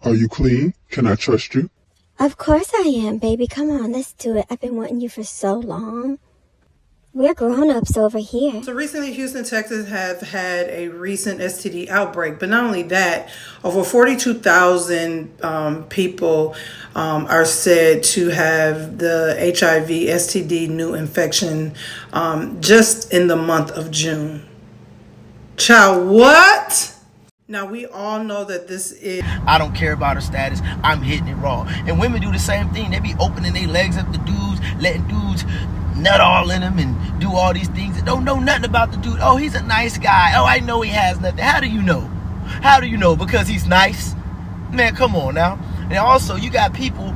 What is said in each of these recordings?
Are you clean? Can I trust you? Of course I am, baby. Come on, let's do it. I've been wanting you for so long. We're grown-ups over here. So recently, Houston, Texas have had a recent STD outbreak. But not only that, over 42,000 people are said to have the HIV STD new infection just in the month of June. Child, what? Now, we all know that this is... I don't care about her status. I'm hitting it raw. And women do the same thing. They be opening their legs up to dudes, letting dudes nut all in them and do all these things. That don't know nothing about the dude. Oh, he's a nice guy. Oh, I know he has nothing. How do you know? How do you know? Because he's nice? Man, come on now. And also, you got people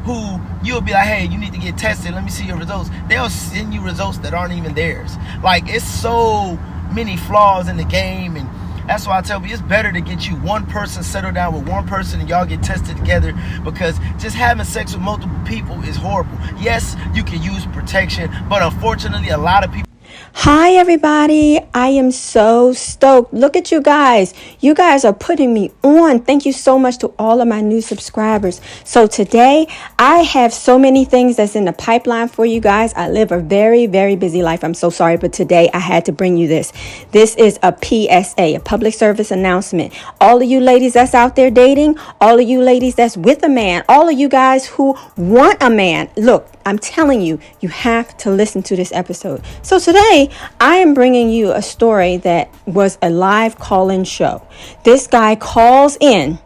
who you'll be like, hey, you need to get tested. Let me see your results. They'll send you results that aren't even theirs. Like, it's so many flaws in the game, and that's why I tell you, it's better to get you one person, settle down with one person, and y'all get tested together, because just having sex with multiple people is horrible. Yes, you can use protection, but unfortunately, a lot of people... Hi everybody, I am so stoked. Look at you guys. You guys are putting me on. Thank you so much to all of my new subscribers. So today I have so many things that's in the pipeline for you guys. I live a very, very busy life. I'm so sorry, but today I had to bring you this. This is a PSA, a public service announcement. All of you ladies that's out there dating, all of you ladies that's with a man, all of you guys who want a man. Look, I'm telling you, you have to listen to this episode. So today, I am bringing you a story that was a live call-in show. This guy calls in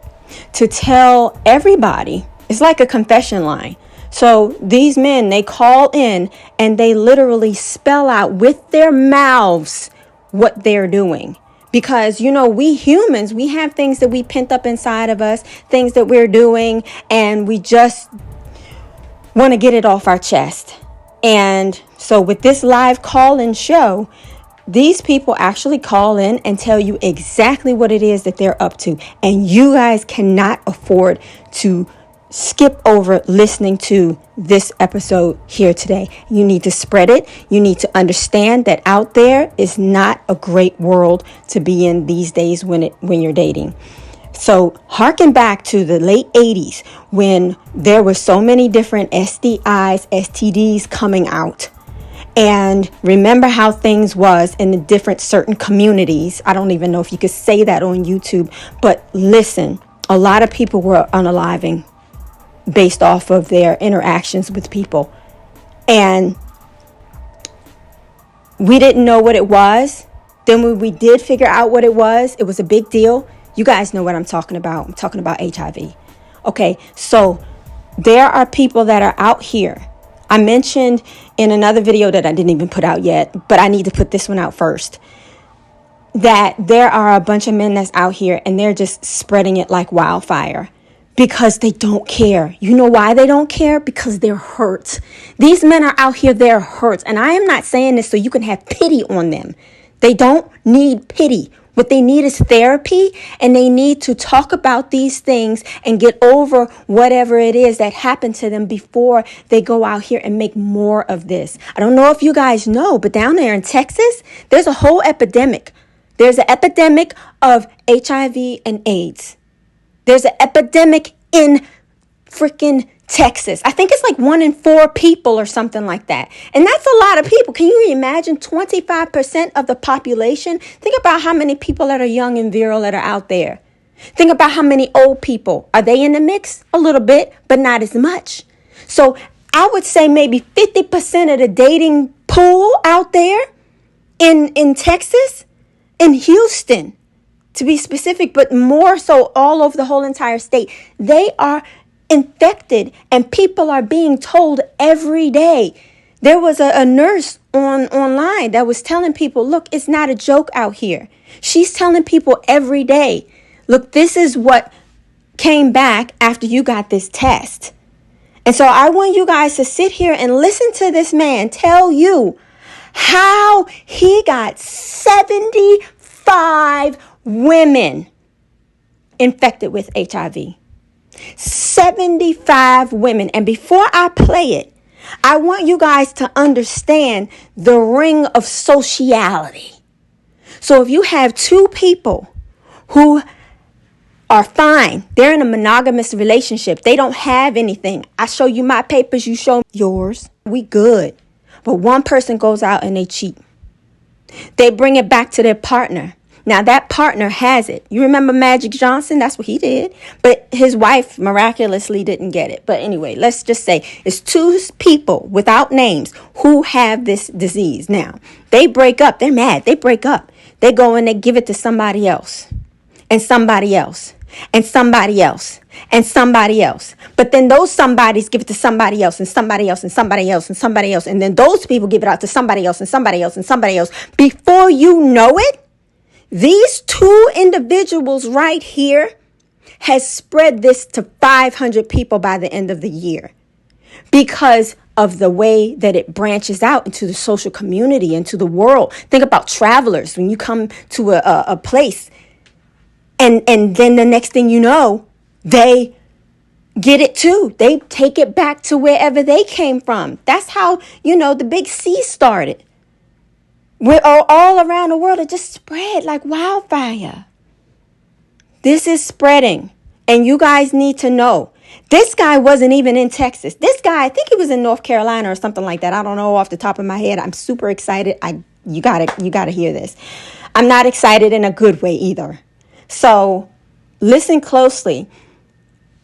to tell everybody, it's like a confession line. So these men, they call in and they literally spell out with their mouths what they're doing. Because, you know, we humans, we have things that we pent up inside of us, things that we're doing, and we just want to get it off our chest. And so with this live call-in show, these people actually call in and tell you exactly what it is that they're up to. And you guys cannot afford to skip over listening to this episode here today. You need to spread it. You need to understand that out there is not a great world to be in these days when you're dating. So harken back to the late 80s when there were so many different STIs, STDs coming out. And remember how things was in the different certain communities. I don't even know if you could say that on YouTube, but listen, a lot of people were unaliving based off of their interactions with people. And we didn't know what it was. Then when we did figure out what it was a big deal. You guys know what I'm talking about. I'm talking about HIV. Okay, so there are people that are out here. I mentioned in another video that I didn't even put out yet, but I need to put this one out first, that there are a bunch of men that's out here and they're just spreading it like wildfire because they don't care. You know why they don't care? Because they're hurt. These men are out here, they're hurt. And I am not saying this so you can have pity on them. They don't need pity. What they need is therapy, and they need to talk about these things and get over whatever it is that happened to them before they go out here and make more of this. I don't know if you guys know, but down there in Texas, there's a whole epidemic. There's an epidemic of HIV and AIDS. There's an epidemic in freaking Texas. I think it's like 1 in 4 people or something like that. And that's a lot of people. Can you imagine 25% of the population? Think about how many people that are young and virile that are out there. Think about how many old people. Are they in the mix? A little bit, but not as much. So I would say maybe 50% of the dating pool out there in Texas, in Houston, to be specific, but more so all over the whole entire state, they are infected, and people are being told every day. There was a nurse online that was telling people, look, it's not a joke out here. She's telling people every day, look, this is what came back after you got this test. And so I want you guys to sit here and listen to this man tell you how he got 75 women infected with HIV. 75 women. And before I play it, I want you guys to understand the ring of sociality. So if you have two people who are fine. They're in a monogamous relationship. They don't have anything. I show you my papers, you show yours. We good. But one person goes out and they cheat. They bring it back to their partner. Now that partner has it. You remember Magic Johnson? That's what he did. But his wife miraculously didn't get it. But anyway, let's just say it's two people without names who have this disease. Now, they break up. They're mad. They break up. They go and they give it to somebody else. And somebody else. And somebody else. And somebody else. But then those somebodies give it to somebody else and somebody else and somebody else and somebody else. And then those people give it out to somebody else and somebody else and somebody else. Before you know it, these two individuals right here has spread this to 500 people by the end of the year because of the way that it branches out into the social community, into the world. Think about travelers. When you come to a place and then the next thing you know, they get it too. They take it back to wherever they came from. That's how, the big C started. We're all around the world. It just spread like wildfire. This is spreading. And you guys need to know. This guy wasn't even in Texas. This guy, I think he was in North Carolina or something like that. I don't know off the top of my head. I'm super excited. You gotta hear this. I'm not excited in a good way either. So listen closely.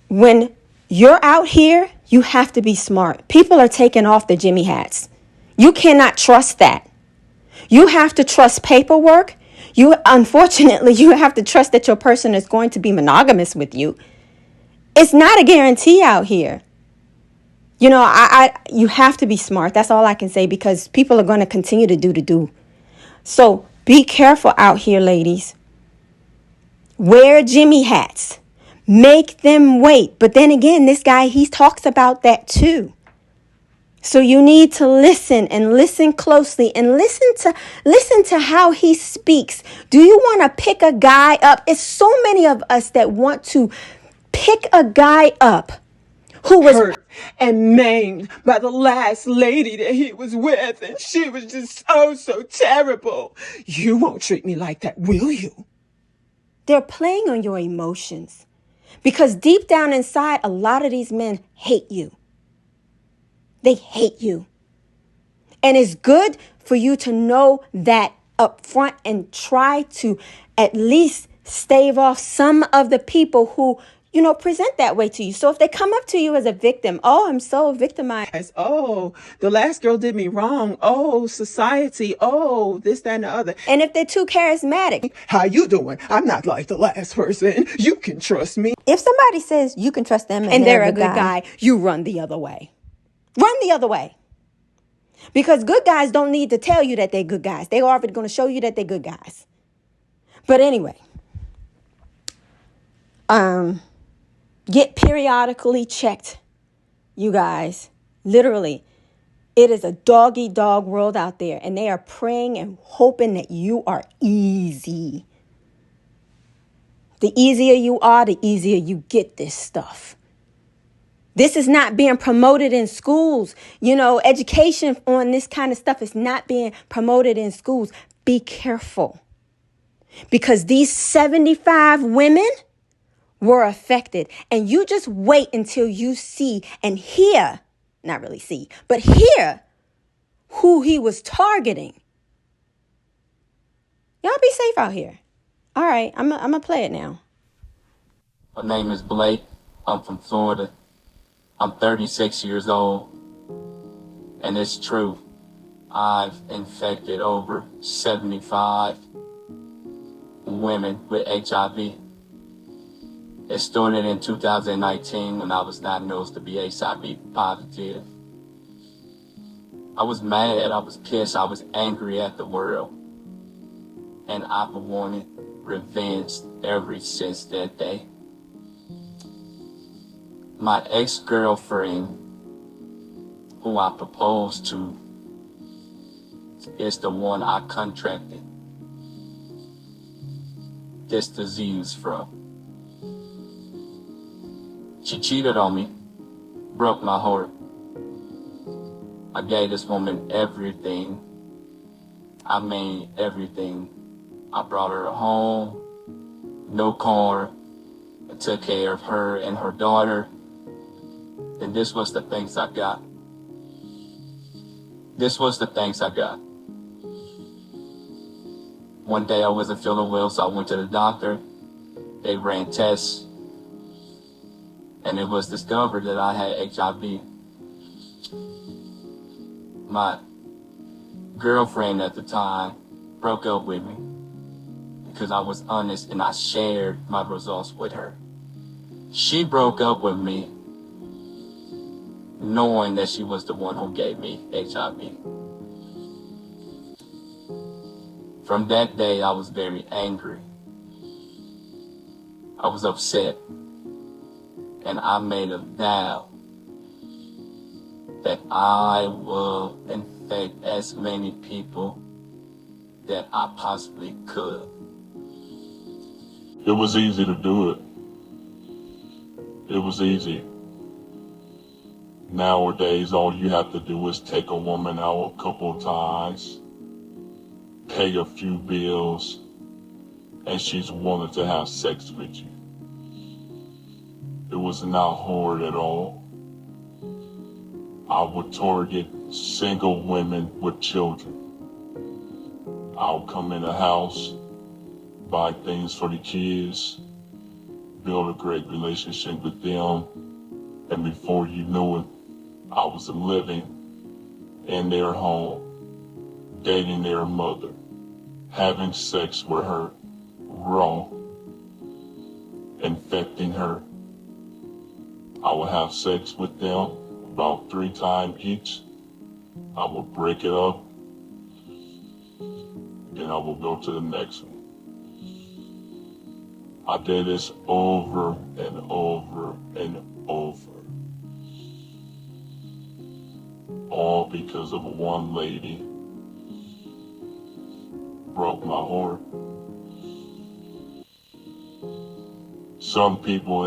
When you're out here, you have to be smart. People are taking off the Jimmy hats. You cannot trust that. You have to trust paperwork. Unfortunately, you have to trust that your person is going to be monogamous with you. It's not a guarantee out here. You have to be smart. That's all I can say, because people are going to continue to do. So be careful out here, ladies. Wear Jimmy hats. Make them wait. But then again, this guy, he talks about that too. So you need to listen and listen closely and listen to how he speaks. Do you want to pick a guy up? It's so many of us that want to pick a guy up who was hurt and maimed by the last lady that he was with, and she was just so terrible. You won't treat me like that, will you? They're playing on your emotions, because deep down inside, a lot of these men hate you. They hate you. And it's good for you to know that up front and try to at least stave off some of the people who, present that way to you. So if they come up to you as a victim, oh, I'm so victimized. Oh, the last girl did me wrong. Oh, society. Oh, this, that, and the other. And if they're too charismatic. How you doing? I'm not like the last person. You can trust me. If somebody says you can trust them and they're a good guy, you run the other way. Run the other way. Because good guys don't need to tell you that they're good guys. They're already going to show you that they're good guys. But anyway, get periodically checked, you guys. Literally, it is a dog-eat-dog world out there, and they are praying and hoping that you are easy. The easier you are, the easier you get this stuff. This is not being promoted in schools. Education on this kind of stuff is not being promoted in schools. Be careful. Because these 75 women were affected. And you just wait until you see and hear, not really see, but hear who he was targeting. Y'all be safe out here. All right, I'm going to play it now. My name is Blake. I'm from Florida. I'm 36 years old, and it's true. I've infected over 75 women with HIV. It started in 2019 when I was diagnosed to be HIV positive. I was mad, I was pissed, I was angry at the world. And I've wanted revenge ever since that day. My ex-girlfriend, who I proposed to, is the one I contracted this disease from. She cheated on me, broke my heart. I gave this woman everything. I mean everything. I brought her home, no car, took care of her and her daughter. And this was the thanks I got. This was the thanks I got. One day I wasn't feeling well, so I went to the doctor. They ran tests, and it was discovered that I had HIV. My girlfriend at the time broke up with me because I was honest and I shared my results with her. She broke up with me knowing that she was the one who gave me HIV. From that day, I was very angry. I was upset. And I made a vow that I will infect as many people that I possibly could. It was easy to do it. It was easy. Nowadays, all you have to do is take a woman out a couple of times, pay a few bills, and she's willing to have sex with you. It was not hard at all. I would target single women with children. I'll come in the house, buy things for the kids, build a great relationship with them, and before you knew it, I was living in their home, dating their mother, having sex with her, raw, infecting her. I would have sex with them about 3 times each. I would break it up, and I would go to the next one. I did this over and over and over. All because of one lady broke my heart. Some people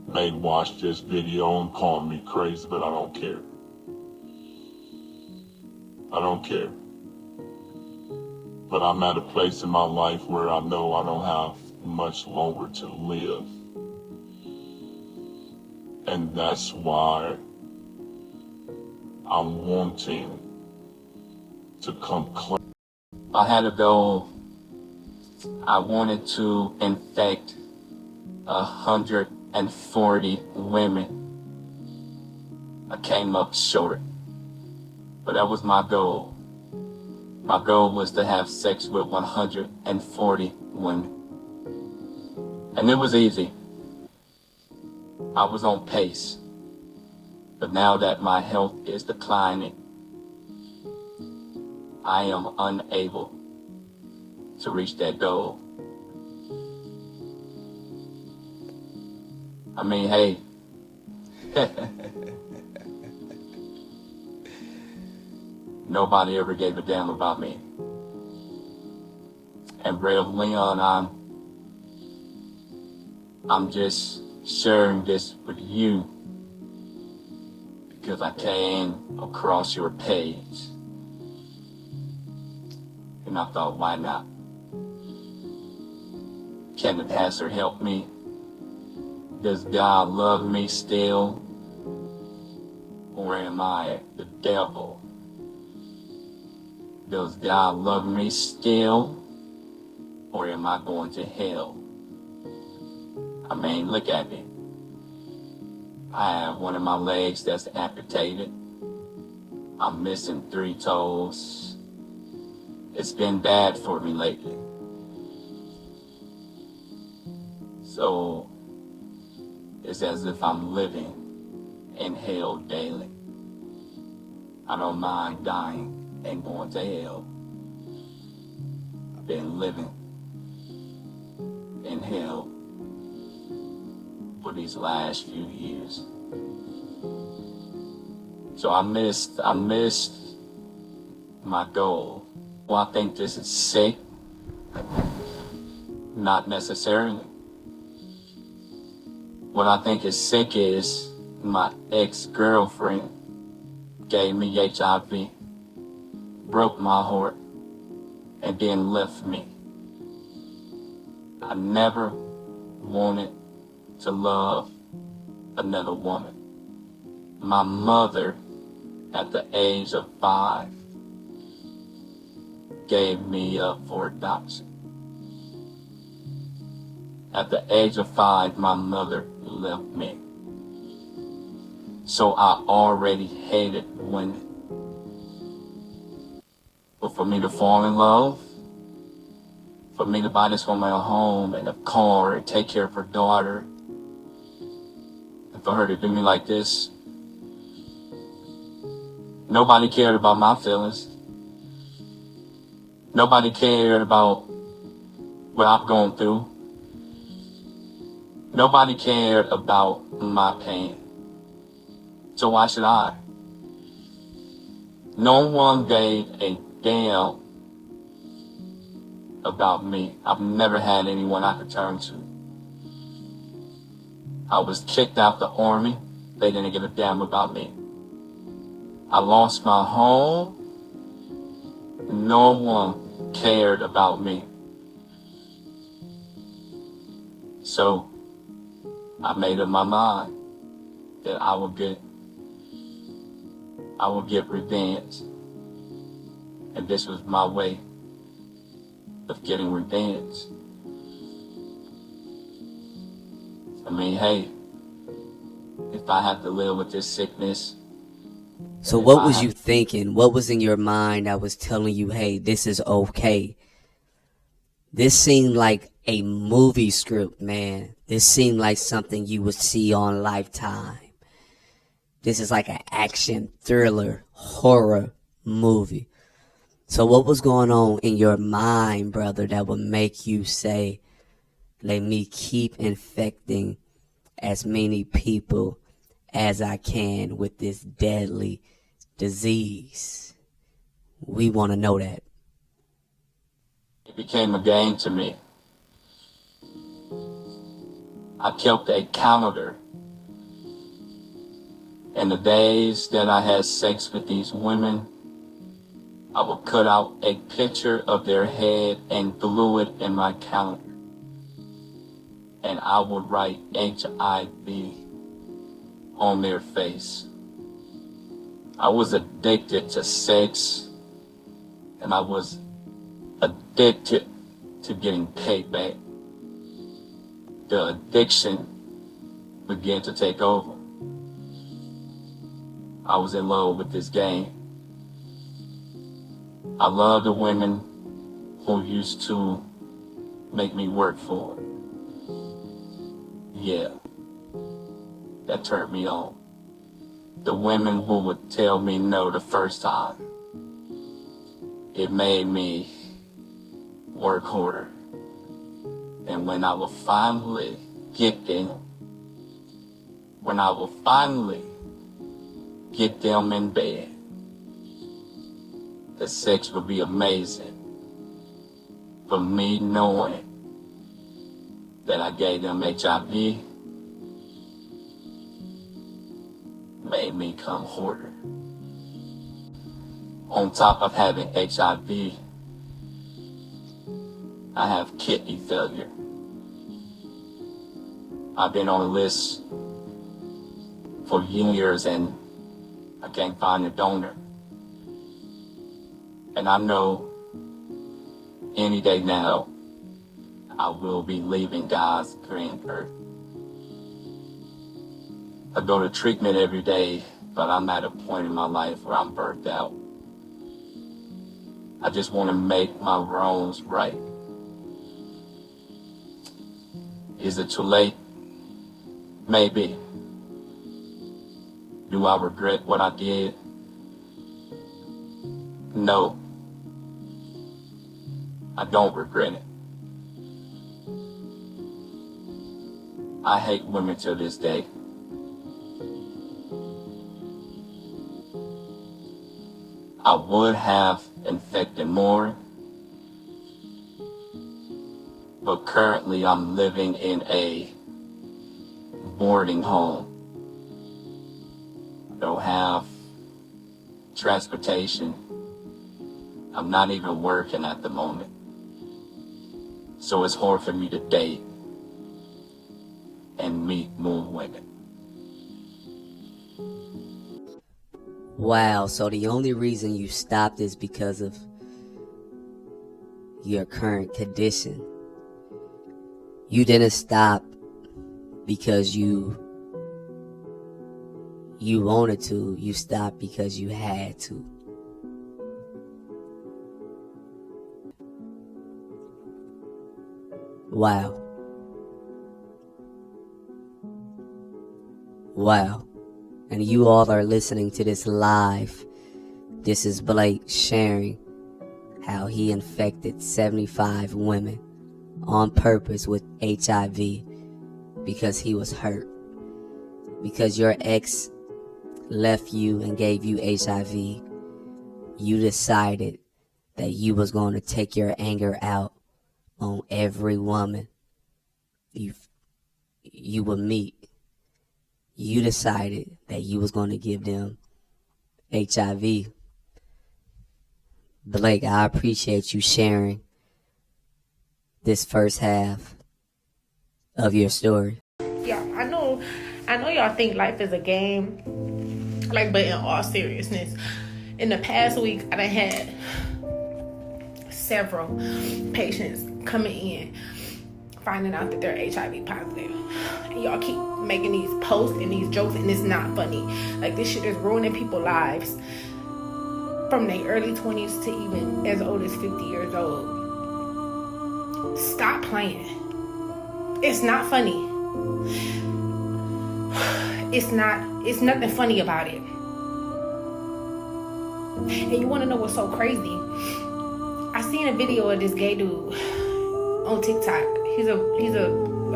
may watch this video and call me crazy, but I don't care. I don't care. But I'm at a place in my life where I know I don't have much longer to live. And that's why I'm wanting to come clean. I had a goal. I wanted to infect 140 women. I came up short, but that was my goal. My goal was to have sex with 140 women. And it was easy. I was on pace. But now that my health is declining, I am unable to reach that goal. I mean, hey, nobody ever gave a damn about me. And Brother Leon, I'm just sharing this with you because I came across your page. And I thought, why not? Can the pastor help me? Does God love me still? Or am I the devil? Does God love me still? Or am I going to hell? I mean, look at me. I have one of my legs that's amputated. I'm missing 3 toes. It's been bad for me lately. So, it's as if I'm living in hell daily. I don't mind dying and going to hell. I've been living in hell for these last few years. So I missed my goal. Well, I think this is sick. Not necessarily. What I think is sick is my ex-girlfriend gave me HIV, broke my heart, and then left me. I never wanted to love another woman. My mother, at the age of 5, gave me up for adoption. At the age of 5, my mother left me. So I already hated women. But for me to fall in love, for me to buy this woman a home and a car and take care of her daughter, and for her to do me like this, nobody cared about my feelings. Nobody cared about what I've gone through. Nobody cared about my pain. So why should I? No one gave a damn about me. I've never had anyone I could turn to. I was kicked out the army. They didn't give a damn about me. I lost my home. No one cared about me. So I made up my mind that I will get revenge. And this was my way of getting revenge. I mean, hey, if I have to live with this sickness. So what was you thinking? What was in your mind that was telling you, hey, this is okay? This seemed like a movie script, man. This seemed like something you would see on Lifetime. This is like an action, thriller, horror movie. So what was going on in your mind, brother, that would make you say, let me keep infecting as many people as I can with this deadly disease? We want to know that. It became a game to me. I kept a calendar. And the days that I had sex with these women, I would cut out a picture of their head and glue it in my calendar. And I would write HIV on their face. I was addicted to sex, and I was addicted to getting paid back. The addiction began to take over. I was in love with this game. I love the women who used to make me work for it. Yeah, that turned me on. The women who would tell me no the first time, it made me work harder. And when I will finally get them, when I will finally get them in bed, the sex will be amazing. For me knowing that I gave them HIV made me come harder. On top of having HIV, I have kidney failure. I've been on a list for years and I can't find a donor. And I know any day now I will be leaving God's green earth. I go to treatment every day, but I'm at a point in my life where I'm burnt out. I just want to make my wrongs right. Is it too late? Maybe. Do I regret what I did? No. I don't regret it. I hate women to this day. I would have infected more, but currently I'm living in a boarding home. I don't have transportation. I'm not even working at the moment. So it's hard for me to date. and meet more women. Wow, so the only reason you stopped is because of your current condition. You didn't stop because you wanted to. You stopped because you had to. Wow. Wow. And you all are listening to this live. This is Blake sharing how he infected 75 women on purpose with HIV because he was hurt. Because your ex left you and gave you HIV, you decided that you was going to take your anger out on every woman you would meet. You decided that you was going to give them HIV. Blake, I appreciate you sharing this first half of your story. Yeah, I know y'all think life is a game. Like, but in all seriousness, in the past week, I done had several patients coming in finding out that they're HIV positive. And y'all keep making these posts and these jokes, and it's not funny. Like, this shit is ruining people's lives from their early 20s to even as old as 50 years old. Stop playing. It's not funny. It's nothing funny about it. And you want to know what's so crazy? I seen a video of this gay dude on TikTok. He's a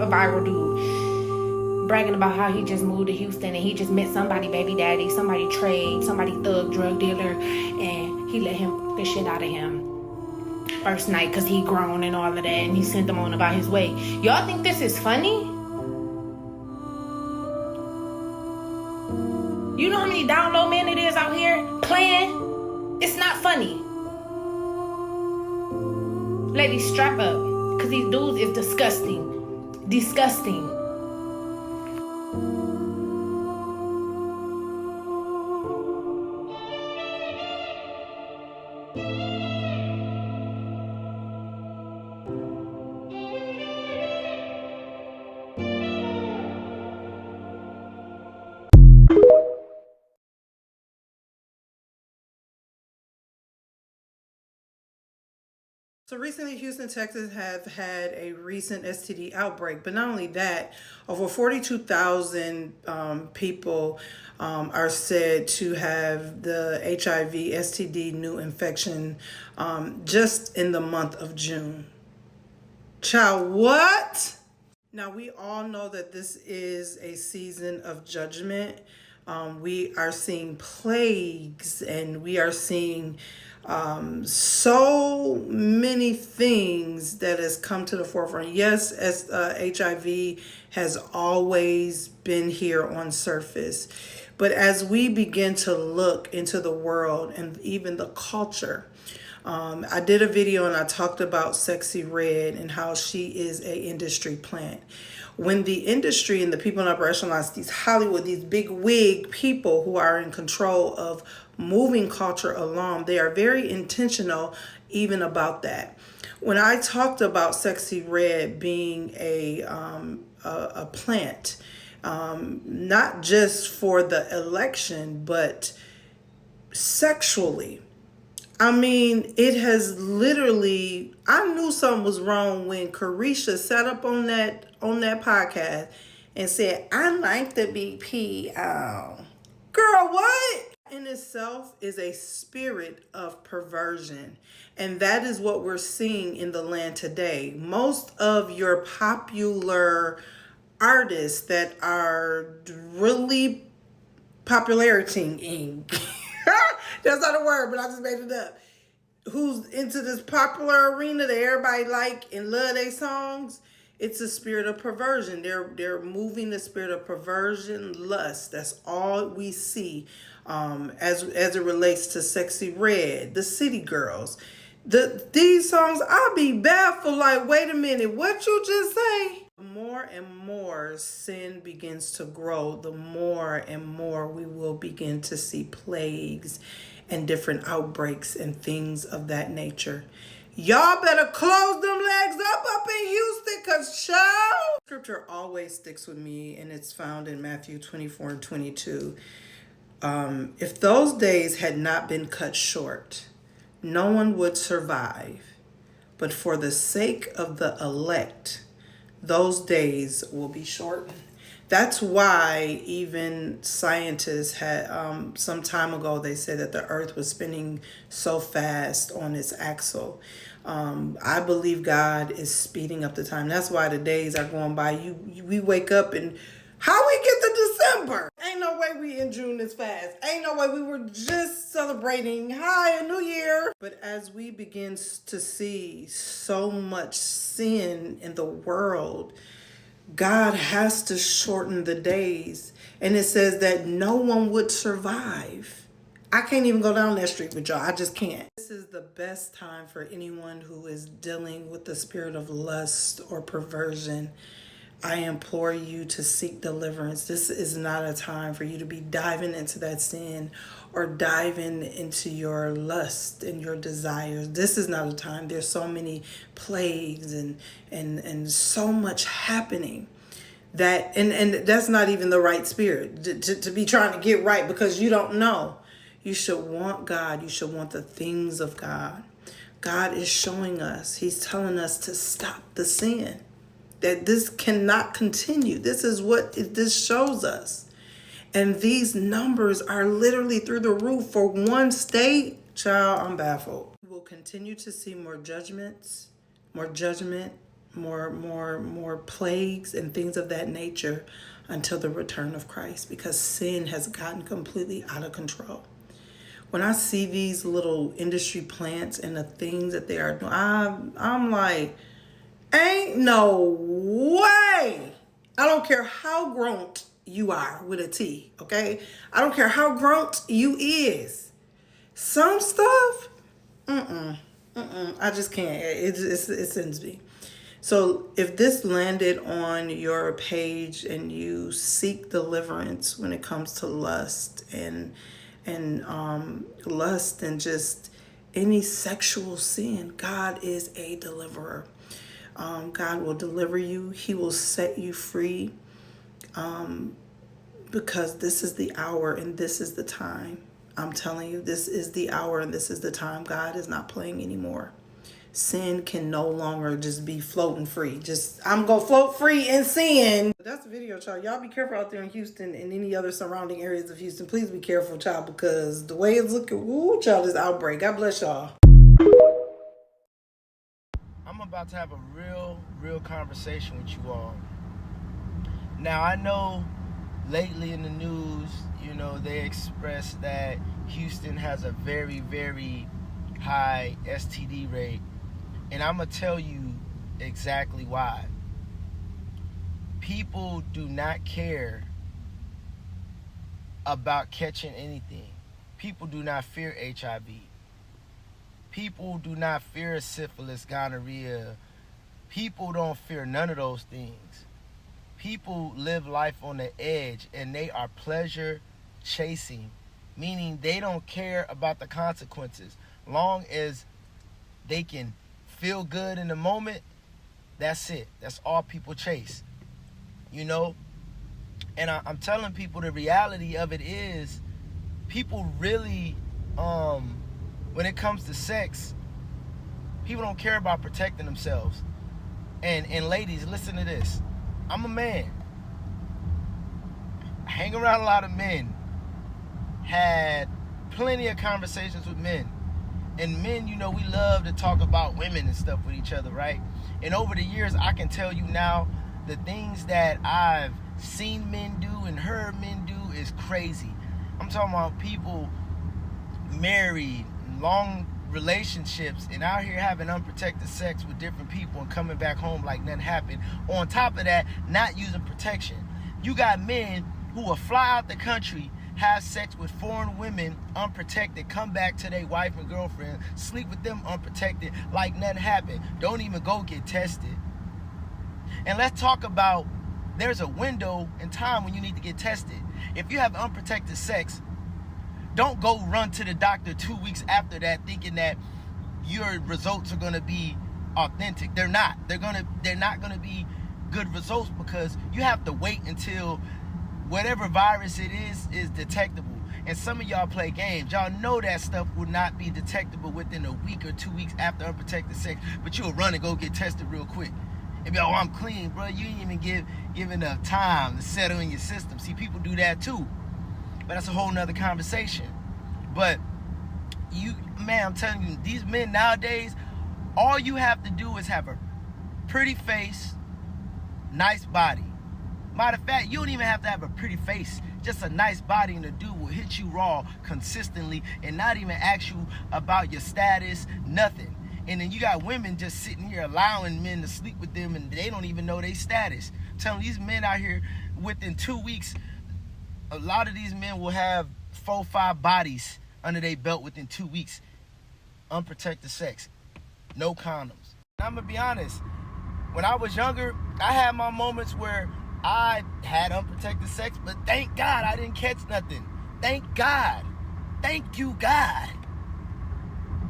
viral dude bragging about how he just moved to Houston and he just met somebody baby daddy, somebody trade, somebody thug drug dealer, and he let him fuck the shit out of him first night because he grown and all of that, and he sent him on about his way. Y'all think this is funny? You know how many download men it is out here playing? It's not funny. Ladies, strap up, because these dudes is disgusting. Disgusting. So recently, Houston, Texas have had a recent STD outbreak, but not only that, over 42,000 people are said to have the HIV STD new infection just in the month of June. Child, what? Now, we all know that this is a season of judgment. We are seeing plagues and we are seeing so many things that has come to the forefront. Yes, as HIV has always been here on surface, but as we begin to look into the world and even the culture, I did a video and I talked about Sexy Red and how she is a industry plant. When the industry and the people in upper echelons, these Hollywood, these big wig people who are in control of moving culture along, they are very intentional even about that. When I talked about Sexy Red being a plant, not just for the election, but sexually, I mean, it has literally, I knew something was wrong when Carisha sat up on that podcast and said, I like the BP. Girl, what? In itself is a spirit of perversion. And that is what we're seeing in the land today. Most of your popular artists that are really popularitying that's not a word, but I just made it up. Who's into this popular arena that everybody like and love their songs? It's a spirit of perversion. They're moving the spirit of perversion, lust. That's all we see as it relates to Sexy Red, the City Girls. These songs, I'll be baffled. Like, wait a minute, what you just say? The more and more sin begins to grow, the more and more we will begin to see plagues and different outbreaks and things of that nature. Y'all better close them legs up in Houston, because child. Scripture always sticks with me, and it's found in Matthew 24 and 22. If those days had not been cut short, no one would survive. But for the sake of the elect, those days will be shortened. That's why even scientists had, some time ago, they said that the earth was spinning so fast on its axle. I believe God is speeding up the time. That's why the days are going by. We wake up and how we get to December? Ain't no way we in June this fast. Ain't no way. We were just celebrating a New Year. But as we begin to see so much sin in the world, God has to shorten the days. And it says that no one would survive. I can't even go down that street with y'all. I just can't. This is the best time for anyone who is dealing with the spirit of lust or perversion. I implore you to seek deliverance. This is not a time for you to be diving into that sin or diving into your lust and your desires. This is not a time. There's so many plagues and so much happening that, and that's not even the right spirit to be trying to get right, because you don't know. You should want God. You should want the things of God. God is showing us. He's telling us to stop the sin. That this cannot continue. This is what this shows us. And these numbers are literally through the roof for one state. Child, I'm baffled. We will continue to see more judgments, more judgment, more plagues and things of that nature until the return of Christ, because sin has gotten completely out of control. When I see these little industry plants and the things that they are doing, I'm like, ain't no way. I don't care how grown you are with a T, okay? I don't care how grown you is. Some stuff, I just can't. It sends me. So if this landed on your page and you seek deliverance when it comes to lust and lust and just any sexual sin, God is a deliverer. God will deliver you. He will set you free, because this is the hour and this is the time. I'm telling you, this is the hour and this is the time. God is not playing anymore. Sin can no longer just be floating free. I'm going to float free in sin. That's the video, child. Y'all be careful out there in Houston and any other surrounding areas of Houston. Please be careful, child, because the way it's looking, child, this outbreak. God bless y'all. I'm about to have a real conversation with you all. Now, I know lately in the news, they expressed that Houston has a very, very high STD rate. And I'm going to tell you exactly why. People do not care about catching anything. People do not fear HIV. People do not fear syphilis, gonorrhea. People don't fear none of those things. People live life on the edge and they are pleasure chasing, meaning they don't care about the consequences. Long as they can feel good in the moment, that's it. That's all people chase, And I'm telling people the reality of it is people really, when it comes to sex, people don't care about protecting themselves. And ladies, listen to this. I'm a man. I hang around a lot of men. Had plenty of conversations with men. And men, we love to talk about women and stuff with each other, right? And over the years, I can tell you now, the things that I've seen men do and heard men do is crazy. I'm talking about people married, long relationships, and out here having unprotected sex with different people and coming back home like nothing happened. On top of that, not using protection. You got men who will fly out the country, have sex with foreign women unprotected, come back to their wife and girlfriend, sleep with them unprotected like nothing happened. Don't even go get tested. And let's talk about, there's a window in time when you need to get tested. If you have unprotected sex, don't go run to the doctor 2 weeks after that thinking that your results are going to be authentic. They're not. They're not going to be good results, because you have to wait until whatever virus it is detectable. And some of y'all play games. Y'all know that stuff will not be detectable within a week or 2 weeks after unprotected sex, but you'll run and go get tested real quick and be like, oh, I'm clean, bro. You didn't even give enough time to settle in your system. See, people do that too, but that's a whole nother conversation. But man, I'm telling you, these men nowadays, all you have to do is have a pretty face, nice body. Matter of fact, you don't even have to have a pretty face. Just a nice body, and the dude will hit you raw consistently and not even ask you about your status, nothing. And then you got women just sitting here allowing men to sleep with them, and they don't even know their status. I'm telling these men out here, within 2 weeks, a lot of these men will have 4-5 bodies under their belt within 2 weeks. Unprotected sex, no condoms. I'm gonna be honest, when I was younger, I had my moments where I had unprotected sex, but thank God I didn't catch nothing. Thank God. Thank you, God.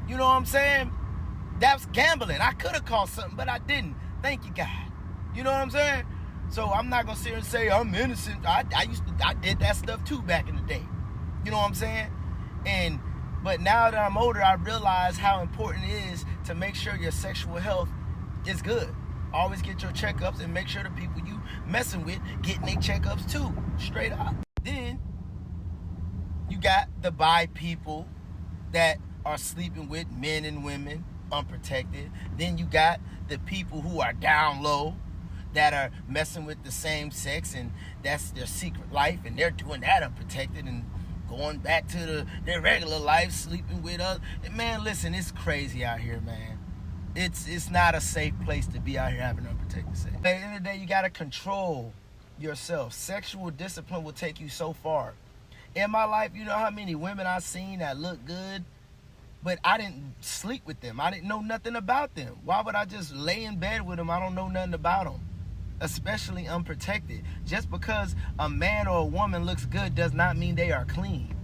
You know what I'm saying? That's gambling. I could have caught something, but I didn't. Thank you, God. You know what I'm saying? So I'm not gonna sit here and say I'm innocent. I did that stuff too back in the day. You know what I'm saying? But now that I'm older, I realize how important it is to make sure your sexual health is good. Always get your checkups and make sure the people you messing with getting their checkups too. Straight up. Then you got the bi people that are sleeping with men and women unprotected. Then you got the people who are down low that are messing with the same sex, and that's their secret life, and they're doing that unprotected and going back to their regular life, sleeping with others. Man, listen, it's crazy out here, man. It's not a safe place to be out here having unprotected sex. At the end of the day, you got to control yourself. Sexual discipline will take you so far. In my life, you know how many women I've seen that look good, but I didn't sleep with them. I didn't know nothing about them. Why would I just lay in bed with them? I don't know nothing about them, especially unprotected. Just because a man or a woman looks good does not mean they are clean.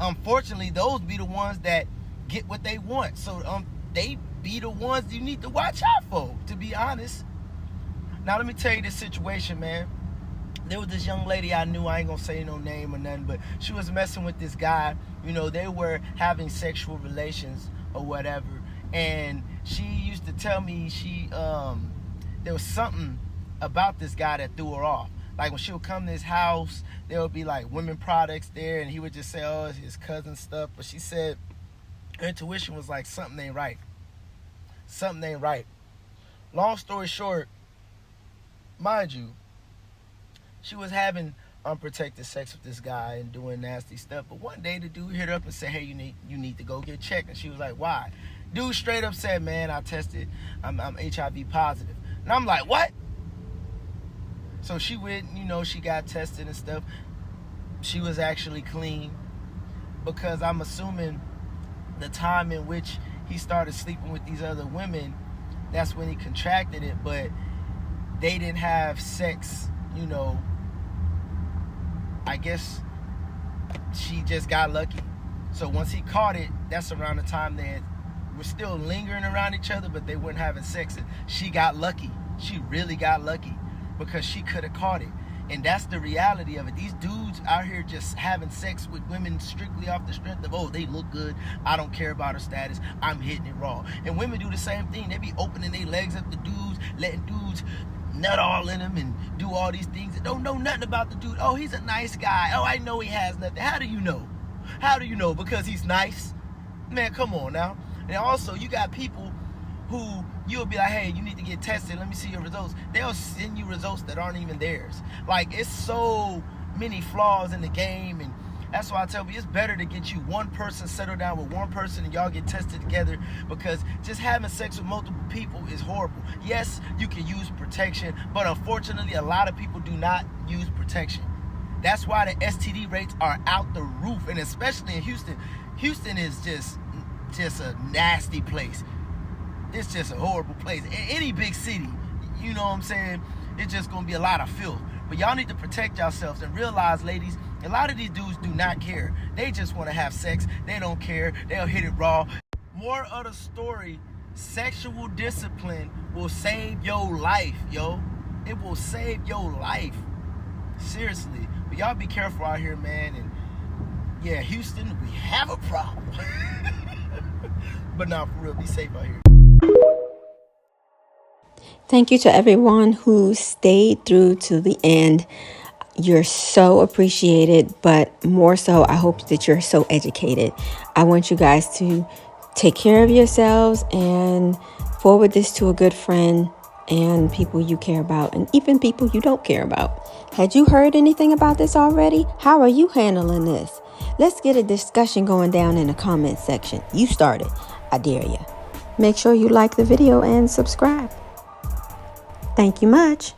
Unfortunately, those be the ones that get what they want. So they be the ones you need to watch out for, to be honest. Now, let me tell you this situation, man. There was this young lady I knew, I ain't gonna say no name or nothing, but she was messing with this guy. You know, they were having sexual relations or whatever, and she used to tell me there was something about this guy that threw her off. Like when she would come to his house, there would be like women products there, and he would just say, oh, it's his cousin stuff. But she said her intuition was like, something ain't right. Something ain't right. Long story short, mind you, she was having unprotected sex with this guy and doing nasty stuff. But one day the dude hit her up and said, hey, you need to go get checked. And she was like, why? Dude straight up said, man, I tested, I'm HIV positive. And I'm like, what? So she went, she got tested and stuff. She was actually clean, because I'm assuming the time in which he started sleeping with these other women, that's when he contracted it, but they didn't have sex, I guess she just got lucky. So once he caught it, that's around the time they were still lingering around each other, but they weren't having sex. And she got lucky. She really got lucky, because she could have caught it. And that's the reality of it. These dudes out here just having sex with women strictly off the strength of, oh, they look good, I don't care about her status, I'm hitting it raw. And women do the same thing. They be opening their legs up to dudes, letting dudes nut all in them and do all these things and don't know nothing about the dude. Oh, he's a nice guy. Oh, I know he has nothing. How do you know? How do you know? Because he's nice? Man, come on now. And also, you got people who you'll be like, hey, you need to get tested, let me see your results. They'll send you results that aren't even theirs. Like, it's so many flaws in the game, and that's why I tell you, it's better to get you one person, settle down with one person, and y'all get tested together, because just having sex with multiple people is horrible. Yes, you can use protection, but unfortunately, a lot of people do not use protection. That's why the STD rates are out the roof, and especially in Houston. Houston is just a nasty place. It's just a horrible place. In any big city, you know what I'm saying, it's just gonna be a lot of filth. But y'all need to protect yourselves and realize, ladies, a lot of these dudes do not care. They just want to have sex. They don't care. They'll hit it raw. More of the story, sexual discipline will save your life, yo. It will save your life. Seriously. But y'all be careful out here, man. And yeah, Houston, we have a problem. But nah, for real, be safe out here. Thank you to everyone who stayed through to the end. You're so appreciated, but more so, I hope that you're so educated. I want you guys to take care of yourselves and forward this to a good friend and people you care about, and even people you don't care about. Had you heard anything about this already? How are you handling this? Let's get a discussion going down in the comment section. You started. I dare you. Make sure you like the video and subscribe. Thank you much.